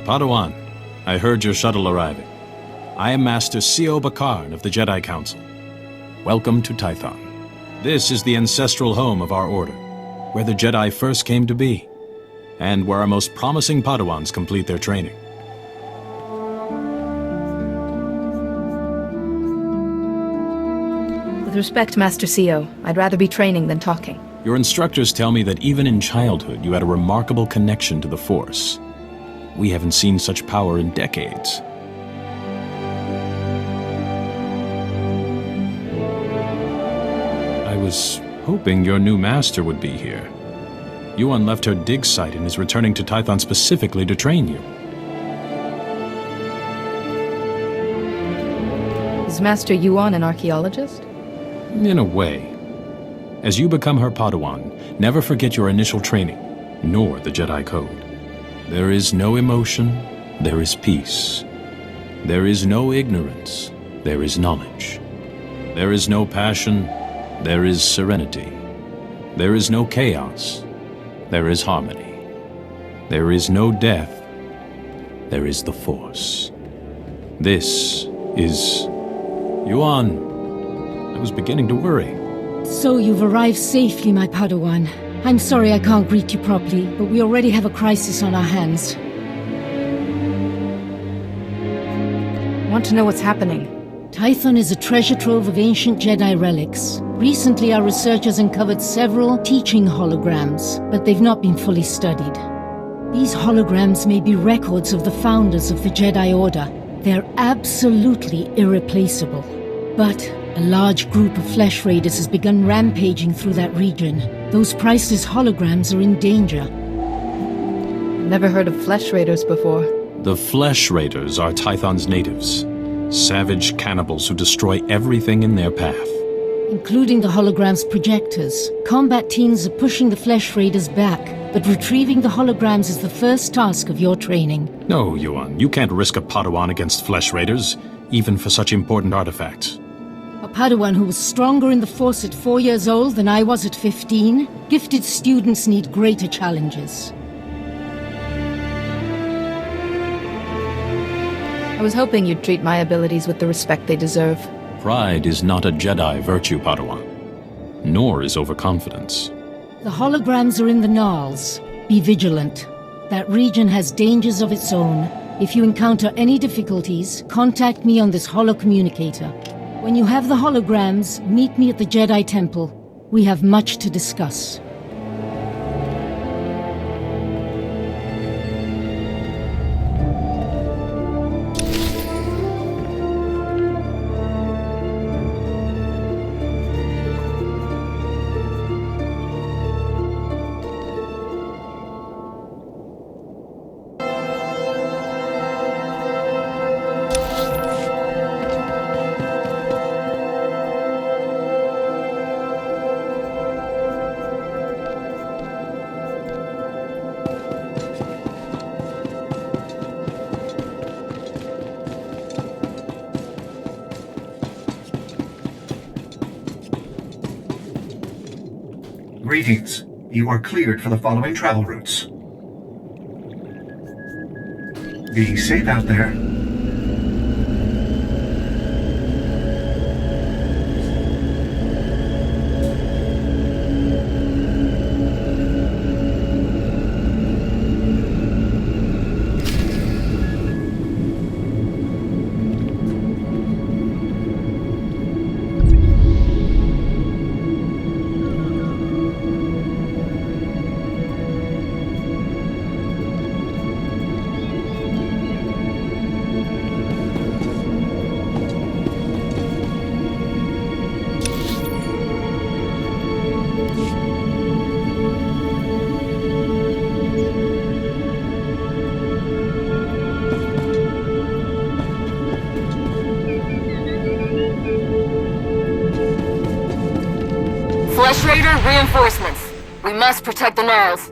Padawan, I heard your shuttle arriving. I am Master Sio Bakarn of the Jedi Council. Welcome to Tython. This is the ancestral home of our order, where the Jedi first came to be, and where our most promising Padawans complete their training. With respect, Master Sio, I'd rather be training than talking. Your instructors tell me that even in childhood you had a remarkable connection to the Force. We haven't seen such power in decades. I was hoping your new master would be here. Yuan left her dig site and is returning to Tython specifically to train you. Is Master Yuan an archaeologist? In a way. As you become her Padawan, never forget your initial training, nor the Jedi Code. There is no emotion, there is peace. There is no ignorance, there is knowledge. There is no passion, there is serenity. There is no chaos, there is harmony. There is no death, there is the Force. This is... Yuan, I was beginning to worry. So you've arrived safely, my Padawan. I'm sorry I can't greet you properly, but we already have a crisis on our hands. I want to know what's happening. Tython is a treasure trove of ancient Jedi relics. Recently, our researchers uncovered several teaching holograms, but they've not been fully studied. These holograms may be records of the founders of the Jedi Order. They're absolutely irreplaceable. But a large group of Flesh Raiders has begun rampaging through that region. Those priceless holograms are in danger. Never heard of Flesh Raiders before. The Flesh Raiders are Tython's natives. Savage cannibals who destroy everything in their path. Including the hologram's projectors. Combat teams are pushing the Flesh Raiders back, but retrieving the holograms is the first task of your training. No, Yuan, you can't risk a Padawan against Flesh Raiders, even for such important artifacts. A Padawan who was stronger in the Force at 4 years old than I was at 15? Gifted students need greater challenges. I was hoping you'd treat my abilities with the respect they deserve. Pride is not a Jedi virtue, Padawan. Nor is overconfidence. The holograms are in the Gnarls. Be vigilant. That region has dangers of its own. If you encounter any difficulties, contact me on this holocommunicator. When you have the holograms, meet me at the Jedi Temple. We have much to discuss. Greetings. You are cleared for the following travel routes. Be safe out there. Flesh Raider reinforcements. We must protect the Gnarls.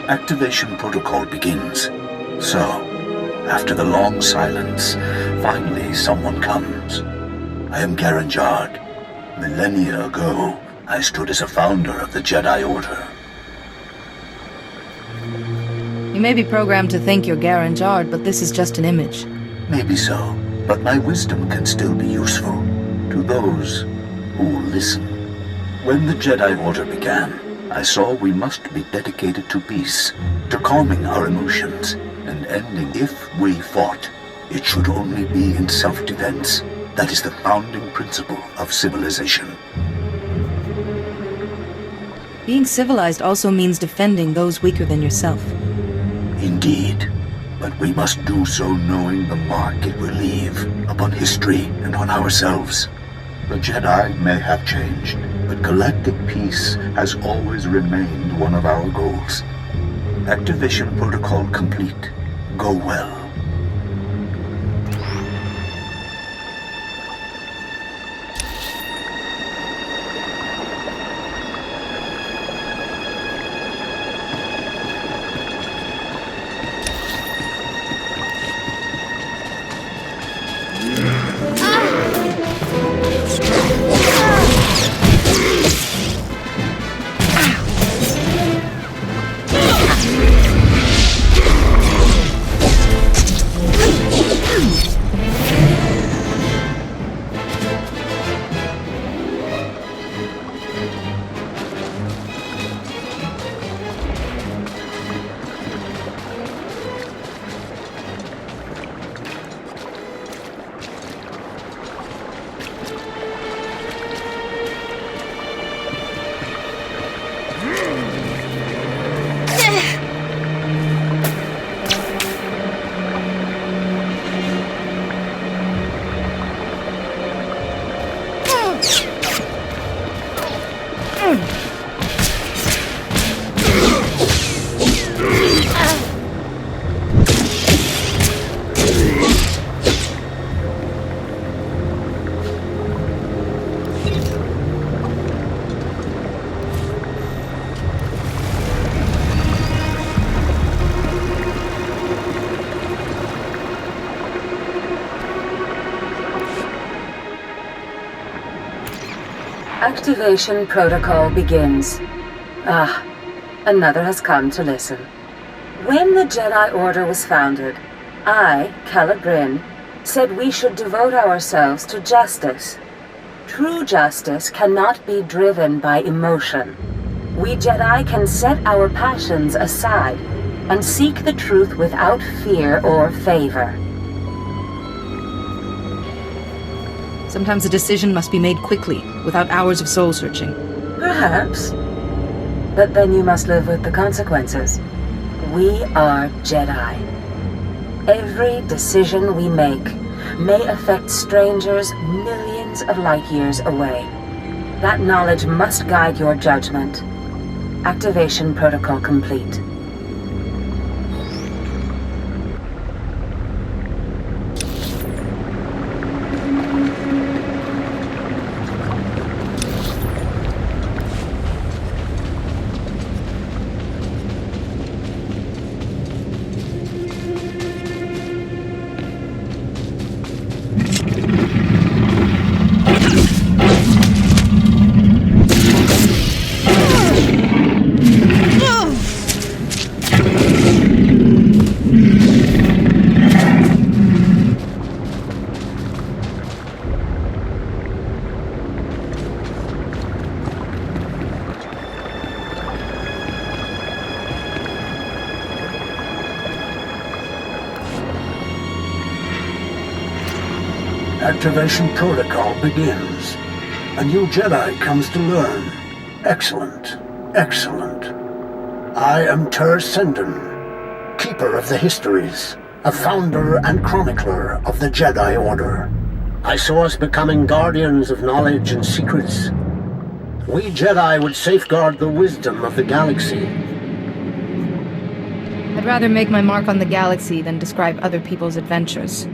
Activation protocol begins. So, after the long silence, finally someone comes. I am Garen Jard. Millennia ago, I stood as a founder of the Jedi Order. You may be programmed to think you're Garen Jard, but this is just an image. Maybe so, but my wisdom can still be useful to those who listen. When the Jedi Order began, I saw we must be dedicated to peace, to calming our emotions, and ending. If we fought, it should only be in self-defense. That is the founding principle of civilization. Being civilized also means defending those weaker than yourself. Indeed, but we must do so knowing the mark it will leave upon history and on ourselves. The Jedi may have changed, but galactic peace has always remained one of our goals. Activation protocol complete. Go well. Activation protocol begins. Another has come to listen. When the Jedi Order was founded, I, Calla Bryn, said we should devote ourselves to justice. True justice cannot be driven by emotion. We Jedi can set our passions aside and seek the truth without fear or favor. Sometimes a decision must be made quickly, without hours of soul-searching. Perhaps. But then you must live with the consequences. We are Jedi. Every decision we make may affect strangers millions of light years away. That knowledge must guide your judgment. Activation protocol complete. Activation protocol begins. A new Jedi comes to learn. Excellent. Excellent. I am Ter Senden, Keeper of the Histories, a founder and chronicler of the Jedi Order. I saw us becoming guardians of knowledge and secrets. We Jedi would safeguard the wisdom of the galaxy. I'd rather make my mark on the galaxy than describe other people's adventures.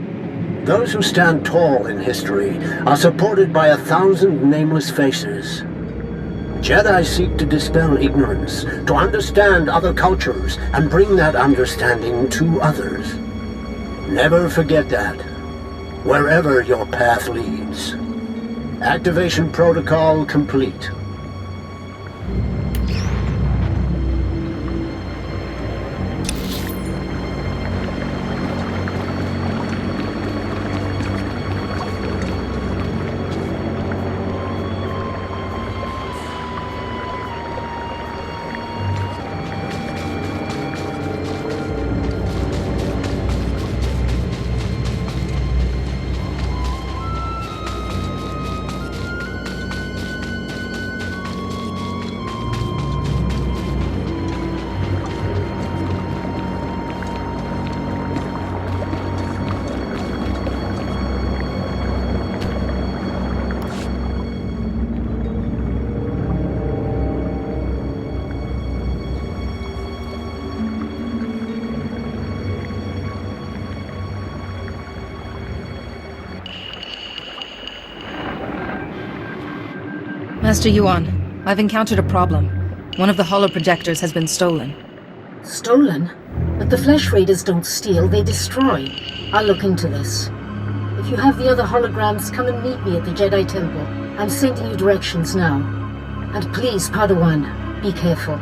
Those who stand tall in history are supported by 1,000 nameless faces. Jedi seek to dispel ignorance, to understand other cultures, and bring that understanding to others. Never forget that, wherever your path leads. Activation protocol complete. Master Yuan, I've encountered a problem. One of the holoprojectors has been stolen. Stolen? But the Flesh Raiders don't steal, they destroy. I'll look into this. If you have the other holograms, come and meet me at the Jedi Temple. I'm sending you directions now. And please, Padawan, be careful.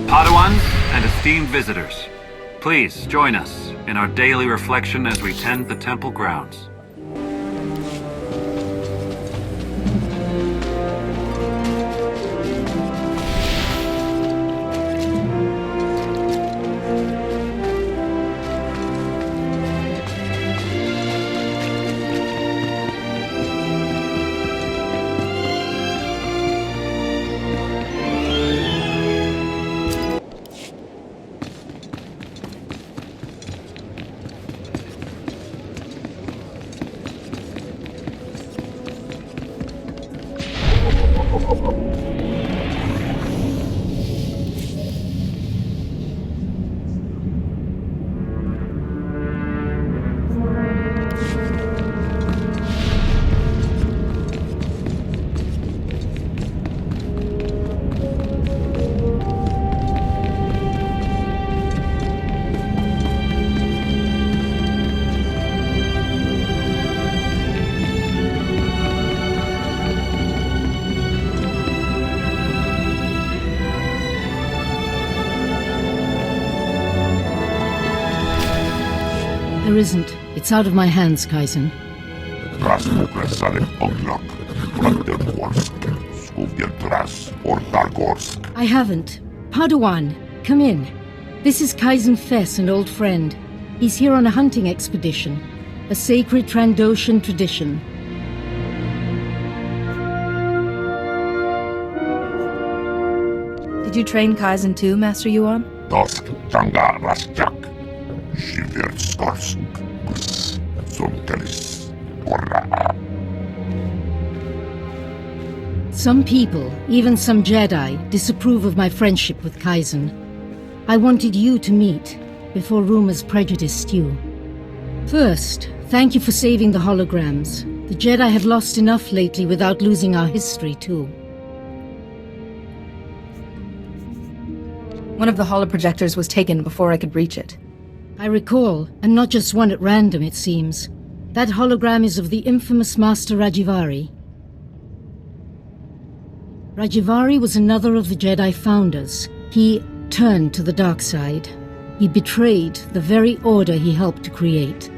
Padawans and esteemed visitors, please join us in our daily reflection as we tend the temple grounds. There isn't. It's out of my hands, Kaizen. I haven't. Padawan, come in. This is Kaizen Fess, an old friend. He's here on a hunting expedition. A sacred Trandoshan tradition. Did you train Kaizen too, Master Yuan? Some people, even some Jedi, disapprove of my friendship with Kaizen. I wanted you to meet, before rumors prejudiced you. First, thank you for saving the holograms. The Jedi have lost enough lately without losing our history, too. One of the holoprojectors was taken before I could reach it. I recall, and not just one at random, it seems. That hologram is of the infamous Master Rajivari. Rajivari was another of the Jedi founders. He turned to the dark side. He betrayed the very order he helped to create.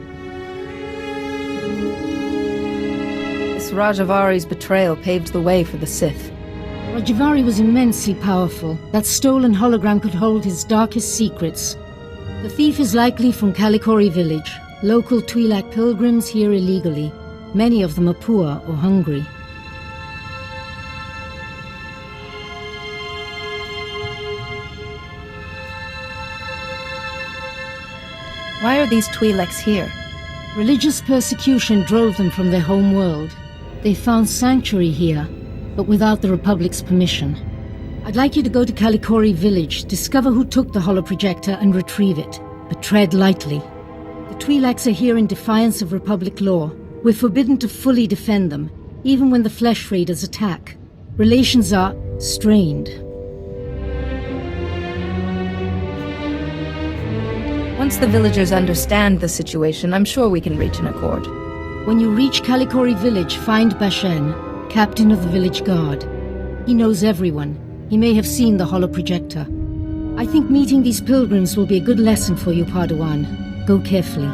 This Rajavari's betrayal paved the way for the Sith. Rajivari was immensely powerful. That stolen hologram could hold his darkest secrets. The thief is likely from Kalikori village. Local Twi'lek pilgrims here illegally. Many of them are poor or hungry. Why are these Twi'leks here? Religious persecution drove them from their home world. They found sanctuary here, but without the Republic's permission. I'd like you to go to Kalikori village, discover who took the holoprojector and retrieve it. But tread lightly. The Twi'leks are here in defiance of Republic law. We're forbidden to fully defend them, even when the Flesh Raiders attack. Relations are strained. Once the villagers understand the situation, I'm sure we can reach an accord. When you reach Kalikori village, find Bashen, captain of the village guard. He knows everyone. He may have seen the holoprojector. I think meeting these pilgrims will be a good lesson for you, Padawan. Go carefully.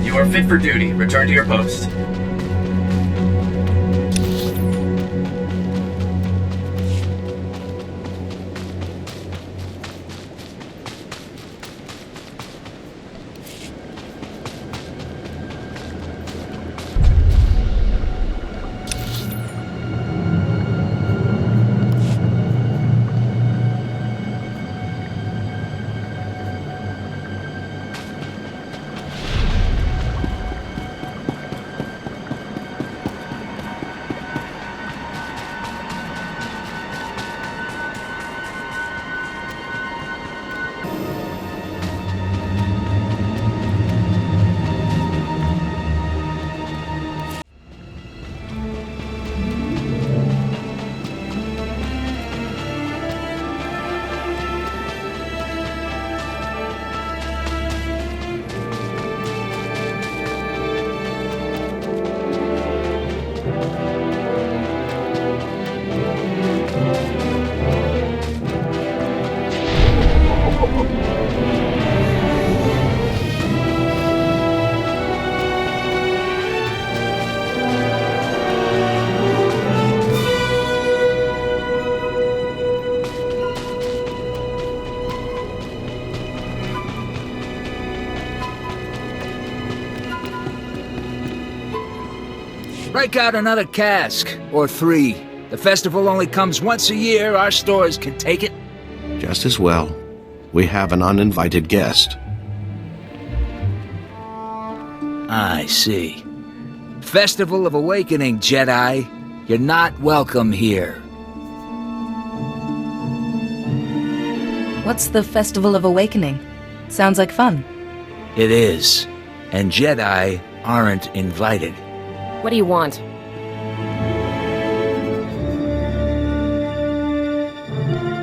You are fit for duty. Return to your post. Break out another cask, or 3. The festival only comes once a year, our stores can take it. Just as well. We have an uninvited guest. I see. Festival of Awakening, Jedi. You're not welcome here. What's the Festival of Awakening? Sounds like fun. It is. And Jedi aren't invited. What do you want?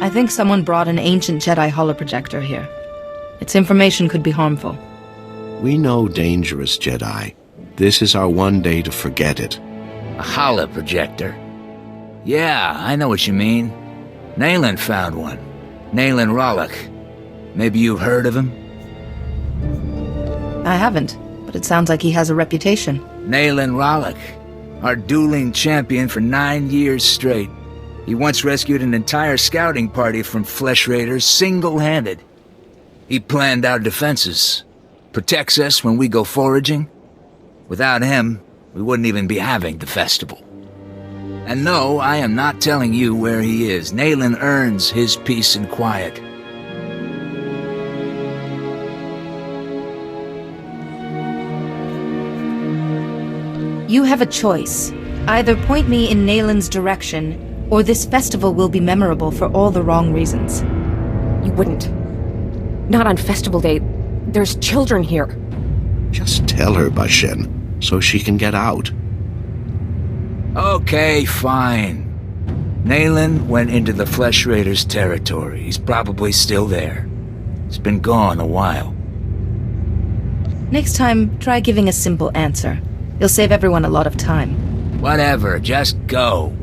I think someone brought an ancient Jedi holoprojector here. Its information could be harmful. We know dangerous, Jedi. This is our one day to forget it. A holoprojector? Yeah, I know what you mean. Nayland found one. Nayland Rollock. Maybe you've heard of him? I haven't, but it sounds like he has a reputation. Nayland Rollock. Our dueling champion for 9 years straight. He once rescued an entire scouting party from flesh raiders single-handed. He planned our defenses. Protects us when we go foraging. Without him, we wouldn't even be having the festival. And no, I am not telling you where he is. Nayland earns his peace and quiet. You have a choice. Either point me in Nayland's direction, or this festival will be memorable for all the wrong reasons. You wouldn't. Not on festival day. There's children here. Just tell her, Bashen, so she can get out. Okay, fine. Nayland went into the Flesh Raiders' territory. He's probably still there. He's been gone a while. Next time, try giving a simple answer. You'll save everyone a lot of time. Whatever, just go.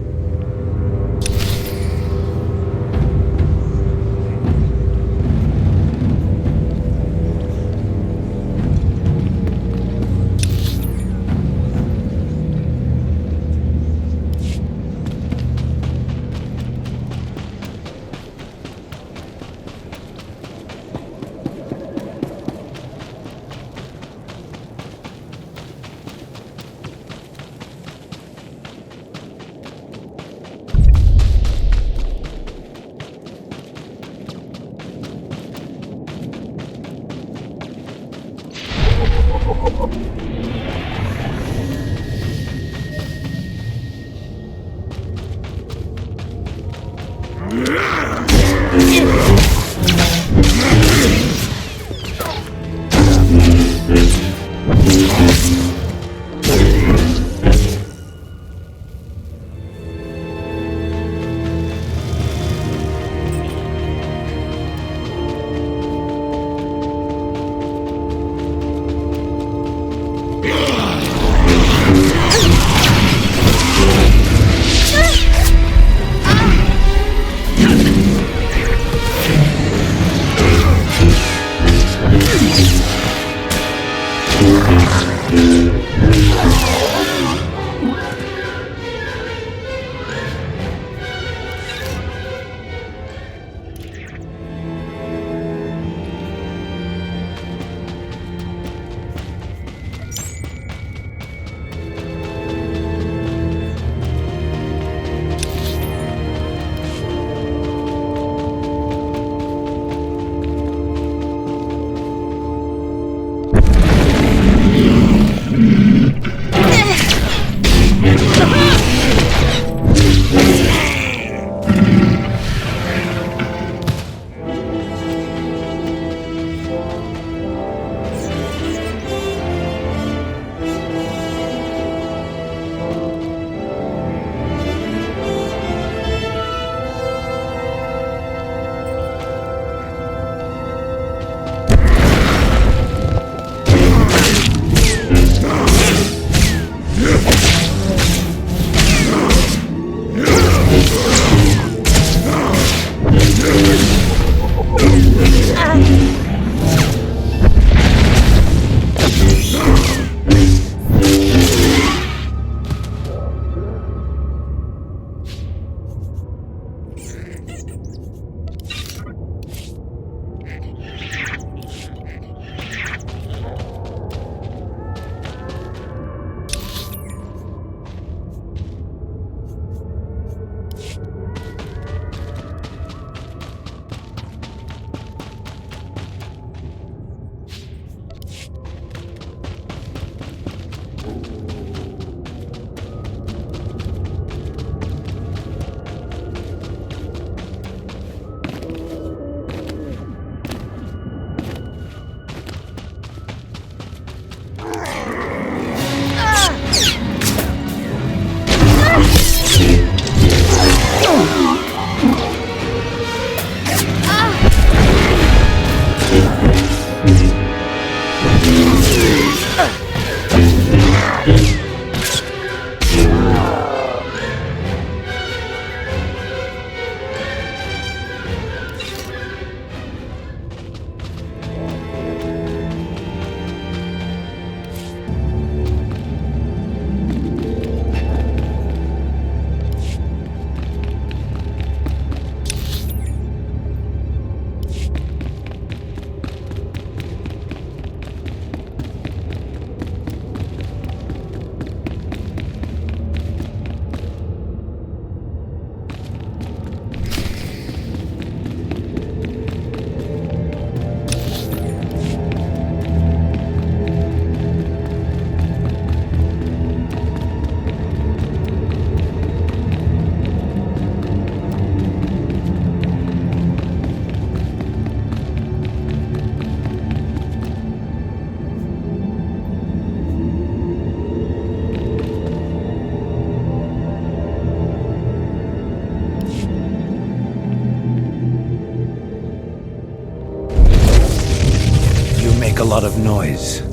noise.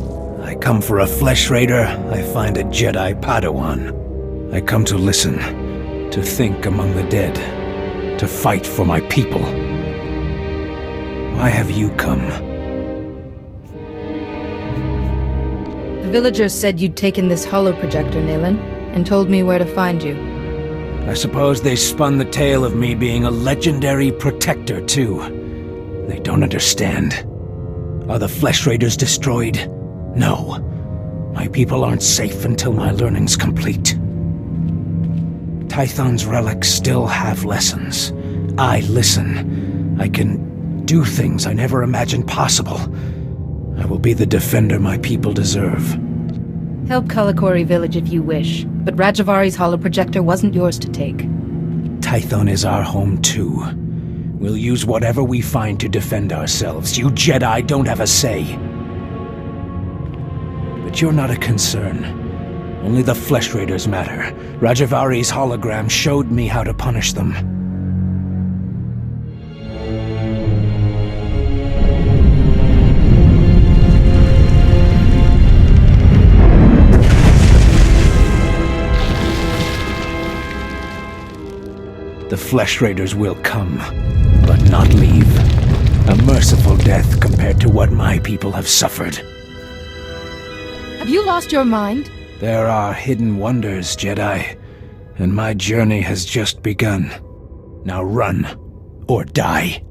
I come for a Flesh Raider, I find a Jedi Padawan. I come to listen, to think among the dead, to fight for my people. Why have you come? The villagers said you'd taken this holoprojector, Nayland, and told me where to find you. I suppose they spun the tale of me being a legendary protector, too. They don't understand. Are the Flesh Raiders destroyed? No. My people aren't safe until my learning's complete. Tython's relics still have lessons. I listen. I can do things I never imagined possible. I will be the defender my people deserve. Help Kalikori village if you wish, but Rajavari's holoprojector wasn't yours to take. Tython is our home too. We'll use whatever we find to defend ourselves. You Jedi don't have a say. But you're not a concern. Only the Flesh Raiders matter. Rajavari's hologram showed me how to punish them. The Flesh Raiders will come, but not leave. A merciful death compared to what my people have suffered. Have you lost your mind? There are hidden wonders, Jedi, and my journey has just begun. Now run, or die.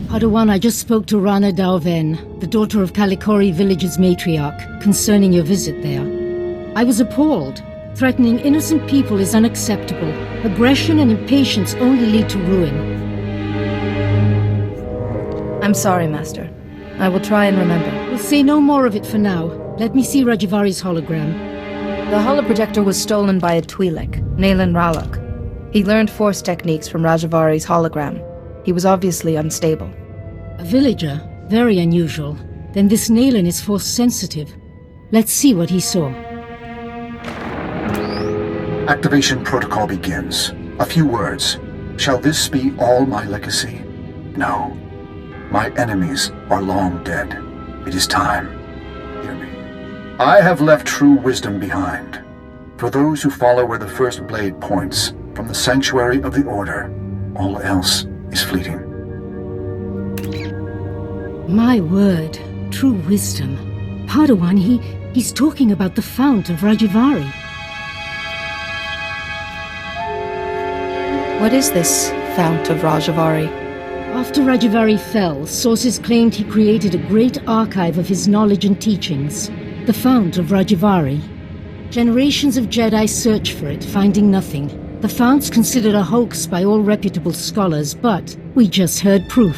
Padawan, I just spoke to Rana Dalven, the daughter of Kalikori village's matriarch, concerning your visit there. I was appalled. Threatening innocent people is unacceptable. Aggression and impatience only lead to ruin. I'm sorry, Master. I will try and remember. We'll say no more of it for now. Let me see Rajavari's hologram. The holoprojector was stolen by a Twi'lek, Nayland Ralok. He learned Force techniques from Rajavari's hologram. He was obviously unstable. A villager? Very unusual. Then this Nayland is Force sensitive. Let's see what he saw. Activation protocol begins. A few words. Shall this be all my legacy? No. My enemies are long dead. It is time. Hear me. I have left true wisdom behind. For those who follow where the first blade points, from the sanctuary of the Order, all else is fleeting. My word. True wisdom. Padawan, he's talking about the Fount of Rajavari. What is this Fount of Rajavari? After Rajavari fell, sources claimed he created a great archive of his knowledge and teachings, the Fount of Rajavari. Generations of Jedi searched for it, finding nothing. The fount's considered a hoax by all reputable scholars, but we just heard proof.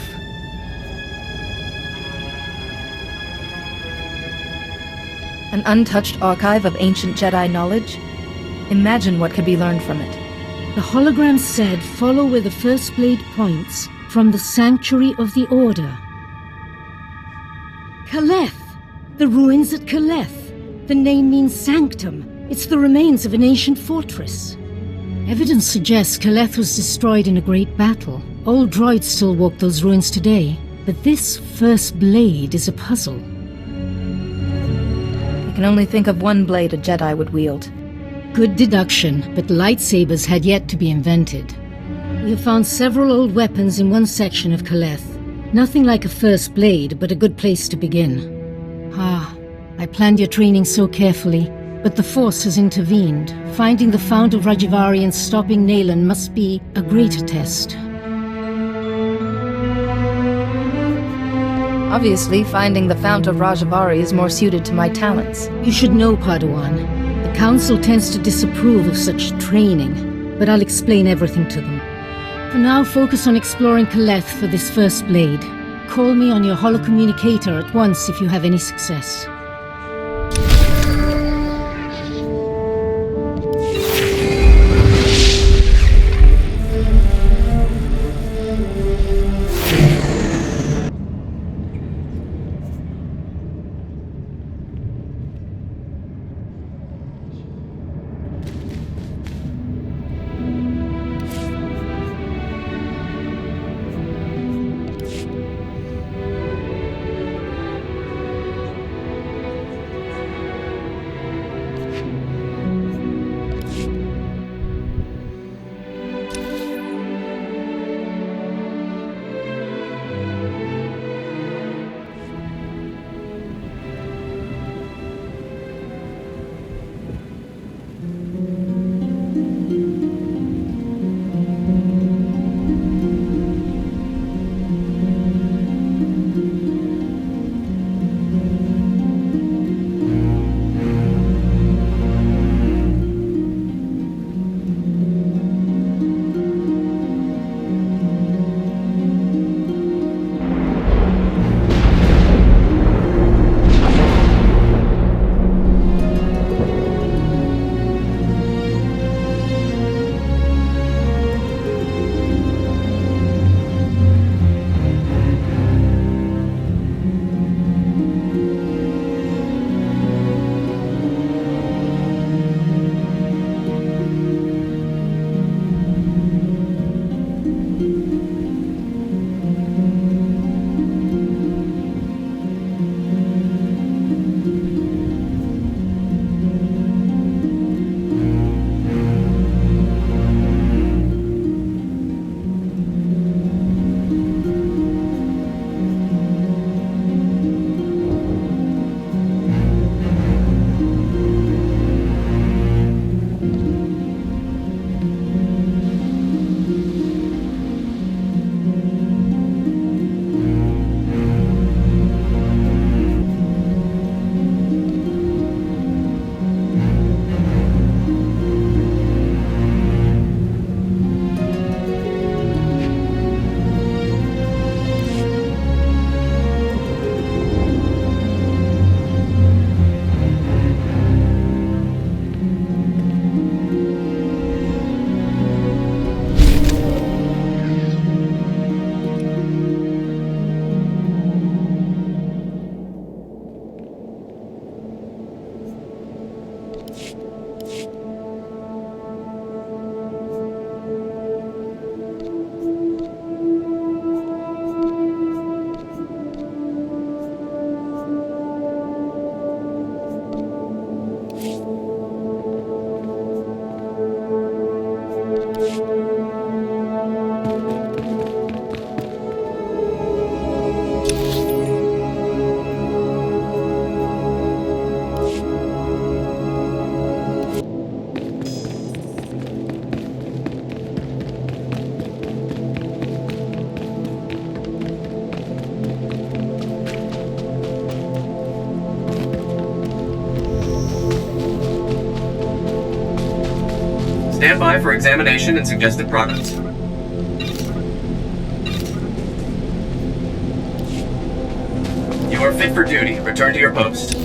An untouched archive of ancient Jedi knowledge? Imagine what could be learned from it. The hologram said follow where the first blade points from the Sanctuary of the Order. Kaleth! The ruins at Kaleth. The name means sanctum. It's the remains of an ancient fortress. Evidence suggests Kaleth was destroyed in a great battle. Old droids still walk those ruins today. But this first blade is a puzzle. I can only think of one blade a Jedi would wield. Good deduction, but lightsabers had yet to be invented. We have found several old weapons in one section of Kaleth. Nothing like a first blade, but a good place to begin. I planned your training so carefully, but the Force has intervened. Finding the Fount of Rajivari and stopping Nayland must be a greater test. Obviously, finding the Fount of Rajivari is more suited to my talents. You should know, Padawan. The Council tends to disapprove of such training, but I'll explain everything to them. For now, focus on exploring Kaleth for this first blade. Call me on your holocommunicator at once if you have any success. Stand by for examination and suggested progress. You are fit for duty. Return to your post.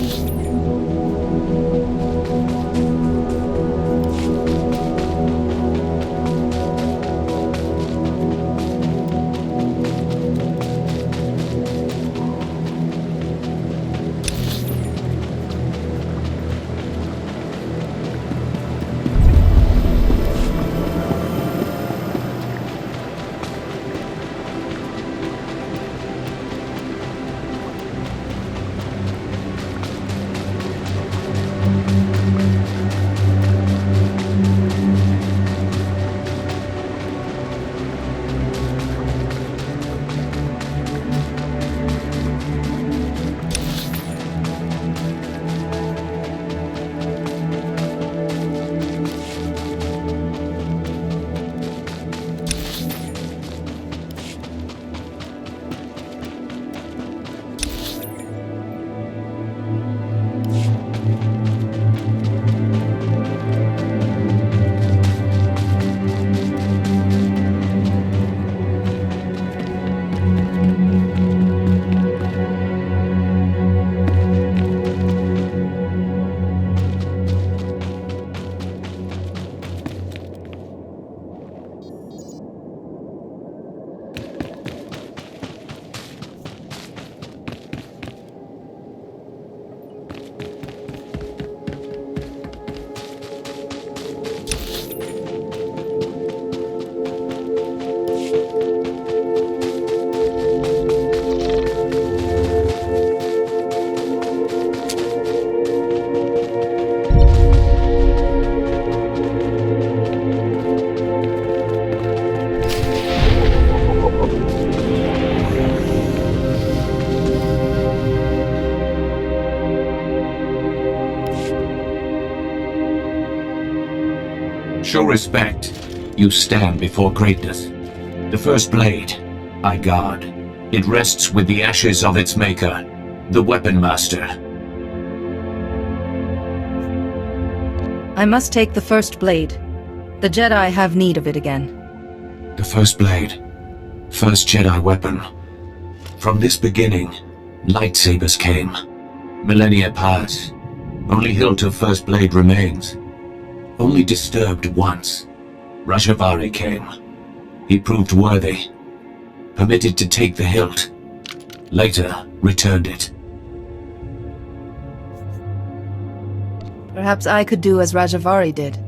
Show respect. You stand before greatness. The first blade, I guard. It rests with the ashes of its maker, the Weapon Master. I must take the first blade. The Jedi have need of it again. The first blade. First Jedi weapon. From this beginning, lightsabers came. Millennia pass. Only hilt of first blade remains. Only disturbed once. Rajavari came. He proved worthy. Permitted to take the hilt. Later, returned it. Perhaps I could do as Rajavari did.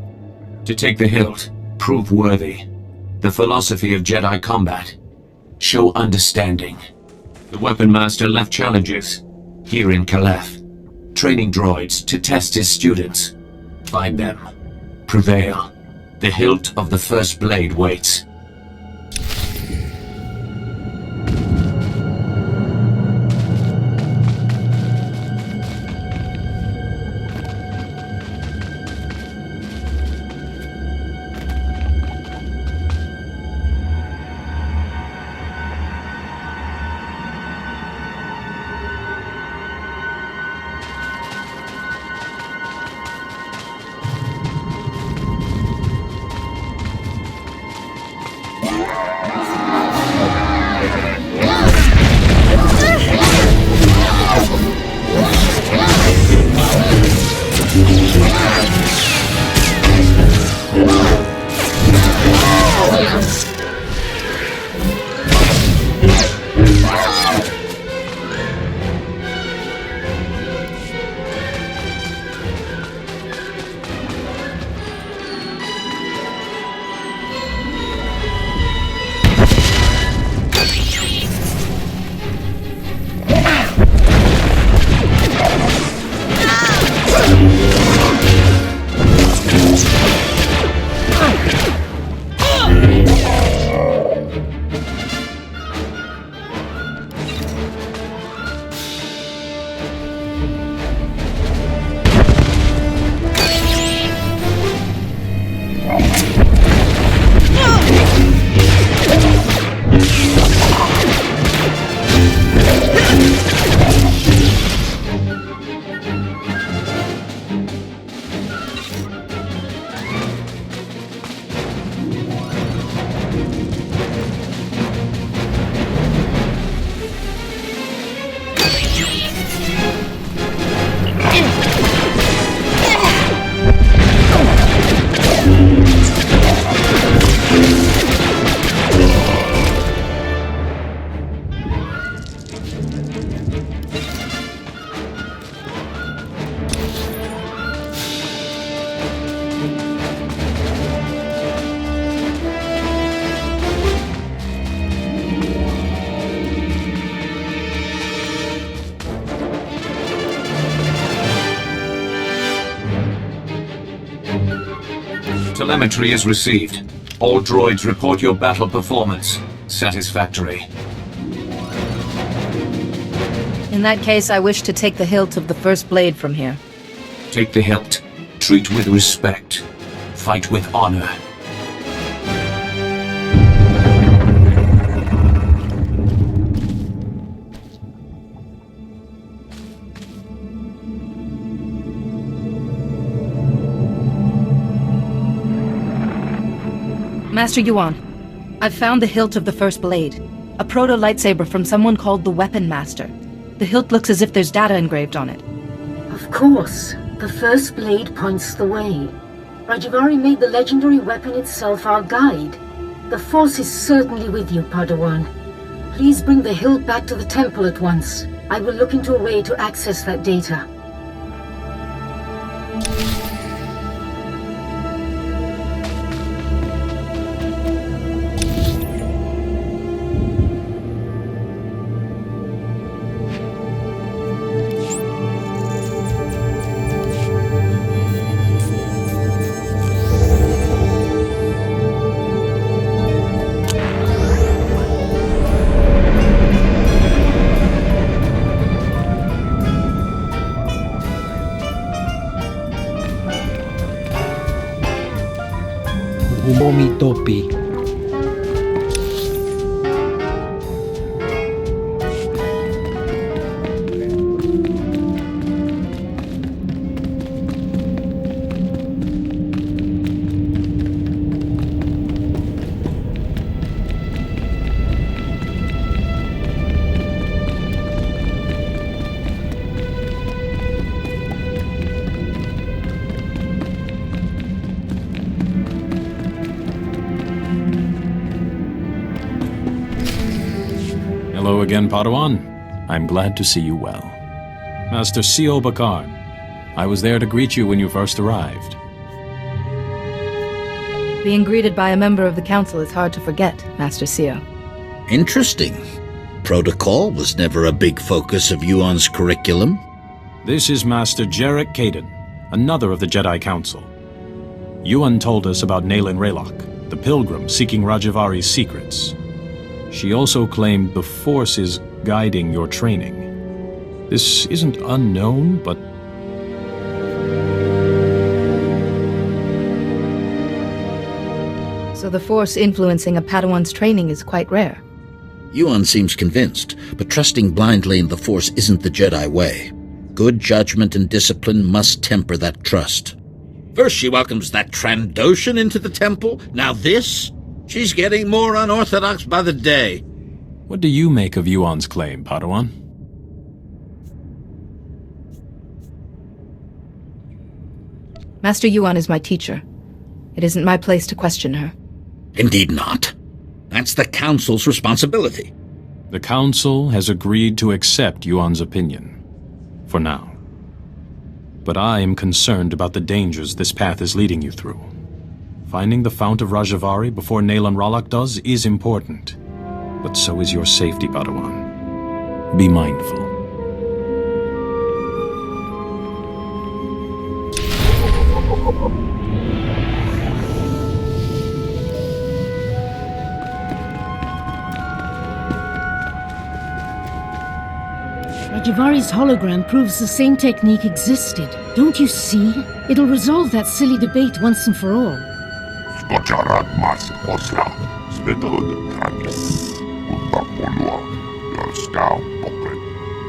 To take the hilt, prove worthy. The philosophy of Jedi combat. Show understanding. The Weapon Master left challenges. Here in Caliph. Training droids to test his students. Find them. Prevail. The hilt of the first blade waits. Telemetry is received. All droids report your battle performance. Satisfactory. In that case, I wish to take the hilt of the first blade from here. Take the hilt. Treat with respect. Fight with honor. Master Yuan, I've found the hilt of the first blade. A proto-lightsaber from someone called the Weapon Master. The hilt looks as if there's data engraved on it. Of course. The first blade points the way. Rajvari made the legendary weapon itself our guide. The Force is certainly with you, Padawan. Please bring the hilt back to the temple at once. I will look into a way to access that data. Umomi Topi. Hello again, Padawan. I'm glad to see you well. Master Sio Bakarn, I was there to greet you when you first arrived. Being greeted by a member of the Council is hard to forget, Master Sio. Interesting. Protocol was never a big focus of Yuan's curriculum. This is Master Jarek Kaden, another of the Jedi Council. Yuan told us about Nayland Raylock, the pilgrim seeking Rajavari's secrets. She also claimed the Force is guiding your training. This isn't unknown, but... So the Force influencing a Padawan's training is quite rare. Yuan seems convinced, but trusting blindly in the Force isn't the Jedi way. Good judgment and discipline must temper that trust. First she welcomes that Trandoshan into the temple, now this? She's getting more unorthodox by the day. What do you make of Yuan's claim, Padawan? Master Yuan is my teacher. It isn't my place to question her. Indeed not. That's the Council's responsibility. The Council has agreed to accept Yuan's opinion. For now. But I am concerned about the dangers this path is leading you through. Finding the Fount of Rajavari before Nayland Raylock does is important. But so is your safety, Padawan. Be mindful. Rajavari's hologram proves the same technique existed. Don't you see? It'll resolve that silly debate once and for all.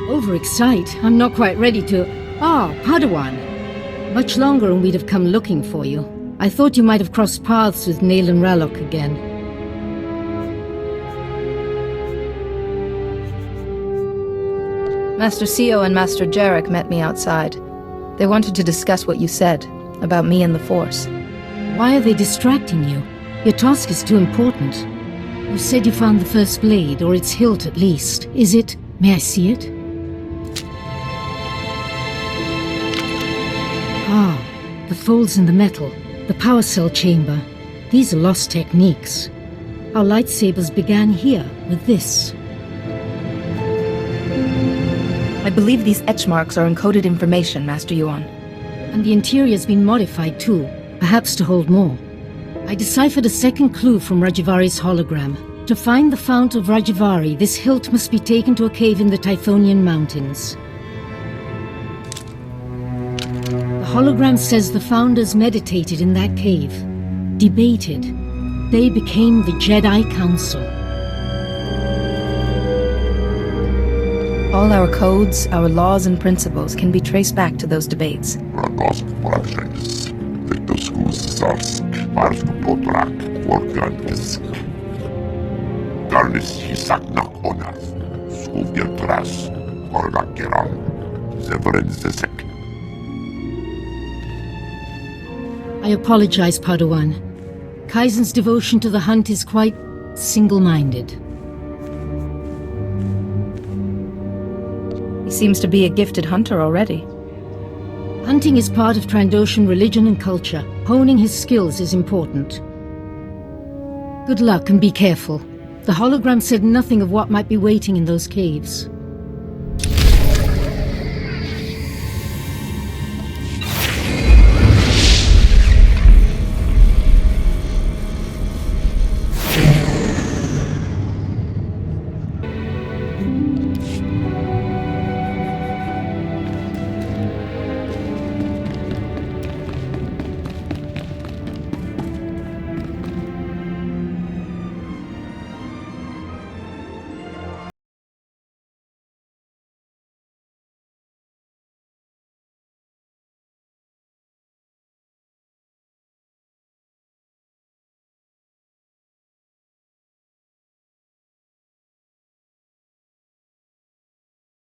Overexcite? I'm not quite ready to... Padawan. Much longer and we'd have come looking for you. I thought you might have crossed paths with Nayland Raylock again. Master Sio and Master Jarek met me outside. They wanted to discuss what you said about me and the Force. Why are they distracting you? Your task is too important. You said you found the first blade, or its hilt at least. Is it... May I see it? The folds in the metal. The power cell chamber. These are lost techniques. Our lightsabers began here, with this. I believe these etch marks are encoded information, Master Yuan. And the interior's been modified too, perhaps to hold more. I deciphered a second clue from Rajivari's hologram. To find the Fount of Rajivari, this hilt must be taken to a cave in the Typhonian Mountains. The hologram says the founders meditated in that cave, debated. They became the Jedi Council. All our codes, our laws and principles can be traced back to those debates. I apologize, Padawan. Kaizen's devotion to the hunt is quite single-minded. He seems to be a gifted hunter already. Hunting is part of Trandoshan religion and culture. Honing his skills is important. Good luck and be careful. The hologram said nothing of what might be waiting in those caves.